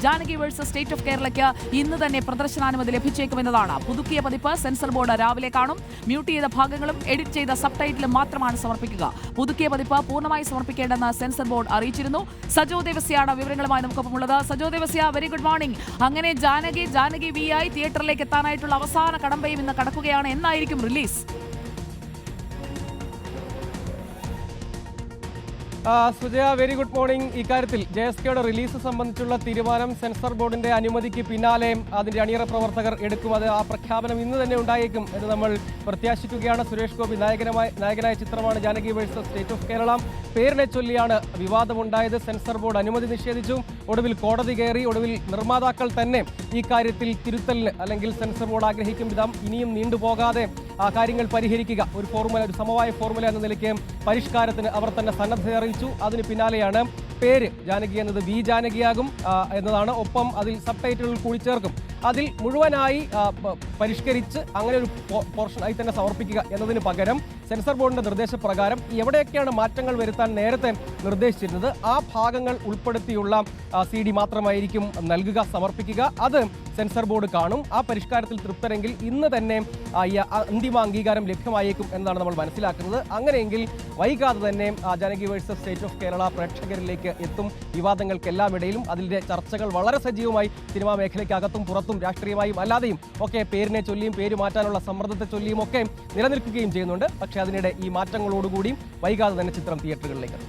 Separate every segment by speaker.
Speaker 1: Janaki versus state of കേരളയ്ക്ക് ഇന്ന് തന്നെ പ്രദർശനാനുമതി ലഭിച്ചേക്കുമെന്നതാണ്. പുതുക്കിയ പതിപ്പ് സെൻസർ ബോർഡ് രാവിലെ കാണും. മ്യൂട്ട് ചെയ്ത ഭാഗങ്ങളും എഡിറ്റ് ചെയ്ത സബ് ടൈറ്റിലും മാത്രമാണ് സമർപ്പിക്കുക. പുതുക്കിയ പതിപ്പ് പൂർണ്ണമായി സമർപ്പിക്കേണ്ടെന്ന് സെൻസർ ബോർഡ് അറിയിച്ചിരുന്നു. സജോ ദേവസ്യാണ് വിവരങ്ങളുമായി നമുക്കൊപ്പമുള്ളത്. Sajo Devasya, very good morning. അങ്ങനെ ജാനകി VI തിയേറ്ററിലേക്ക് എത്താനായിട്ടുള്ള അവസാന കടമ്പയും ഇന്ന് കടക്കുകയാണ്. എന്നായിരിക്കും release?
Speaker 2: Sujaya, very good morning. ഇക്കാര്യത്തിൽ JSKയുടെ റിലീസ് സംബന്ധിച്ചുള്ള തീരുമാനം സെൻസർ ബോർഡിന്റെ അനുമതിക്ക് പിന്നാലെ അതിന്റെ അണിയറ പ്രവർത്തകർ എടുക്കും. അത് ആ പ്രഖ്യാപനം ഇന്ന് തന്നെ ഉണ്ടായേക്കും എന്ന് നമ്മൾ പ്രത്യാശിക്കുകയാണ്. സുരേഷ് ഗോപി നായകനായ ചിത്രമാണ് Janaki versus state of Kerala. പേരിനെ ചൊല്ലിയാണ് വിവാദമുണ്ടായത്. സെൻസർ ബോർഡ് അനുമതി നിഷേധിച്ചു. ഒടുവിൽ കോടതി കയറി. ഒടുവിൽ നിർമ്മാതാക്കൾ തന്നെ ഈ കാര്യത്തിൽ തിരുത്തലിന് അല്ലെങ്കിൽ സെൻസർ ബോർഡ് ആഗ്രഹിക്കും വിധം ഇനിയും നീണ്ടുപോകാതെ ആ കാര്യങ്ങൾ പരിഹരിക്കുക, ഒരു സമവായ ഫോർമുല എന്ന നിലയ്ക്ക് പരിഷ്കാരത്തിന് അവർ തന്നെ സന്നദ്ധത അറിയിച്ചു. അതിന് പിന്നാലെയാണ് പേര് ജാനകി എന്നത് V ജാനകിയാകും എന്നതാണ്. ഒപ്പം അതിൽ സബ് ടൈറ്റിലുകൾ കൂടി ചേർക്കും. അതിൽ മുഴുവനായി പരിഷ്കരിച്ച് അങ്ങനെ ഒരു പോർഷനായി തന്നെ സമർപ്പിക്കുക എന്നതിന് പകരം സെൻസർ ബോർഡിന്റെ നിർദ്ദേശപ്രകാരം എവിടെയൊക്കെയാണ് മാറ്റങ്ങൾ വരുത്താൻ നേരത്തെ നിർദ്ദേശിച്ചിരുന്നത് ആ ഭാഗങ്ങൾ ഉൾപ്പെടുത്തിയുള്ള CD മാത്രമായിരിക്കും നൽകുക, സമർപ്പിക്കുക. അത് സെൻസർ ബോർഡ് കാണും. ആ പരിഷ്കാരത്തിൽ തൃപ്തരെങ്കിൽ ഇന്ന് തന്നെ അന്തിമ അംഗീകാരം ലഭ്യമായേക്കും എന്നാണ് നമ്മൾ മനസ്സിലാക്കുന്നത്. അങ്ങനെയെങ്കിൽ വൈകാതെ തന്നെ Janaki versus state of Kerala പ്രേക്ഷകരിലേക്ക് എത്തും. വിവാദങ്ങൾക്കെല്ലാം ഇടയിലും അതിൻ്റെ ചർച്ചകൾ വളരെ സജീവമായി സിനിമാ മേഖലയ്ക്കകത്തും പുറത്തും രാഷ്ട്രീയമായും അല്ലാതെയും ഒക്കെ പേരിനെ ചൊല്ലിയും പേര് മാറ്റാനുള്ള സമ്മർദ്ദത്തെ ചൊല്ലിയും ഒക്കെ നിലനിൽക്കുകയും ചെയ്യുന്നുണ്ട്. പക്ഷേ അതിനിടെ ഈ മാറ്റങ്ങളോടുകൂടിയും വൈകാതെ തന്നെ ചിത്രം തിയേറ്ററുകളിലേക്ക്.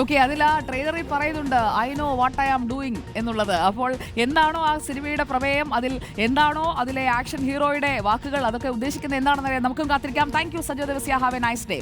Speaker 1: ഓക്കെ, അതിൽ ആ ട്രെയിലറിൽ പറയുന്നുണ്ട് I know what I am doing എന്നുള്ളത്. അപ്പോൾ എന്താണോ ആ സിനിമയുടെ പ്രമേയം, അതിൽ എന്താണോ അതിലെ ആക്ഷൻ ഹീറോയുടെ വാക്കുകൾ, അതൊക്കെ ഉദ്ദേശിക്കുന്നത് എന്താണെന്ന് നമുക്കും കാത്തിരിക്കാം. Thank you Sajo Devasya, have A nice day.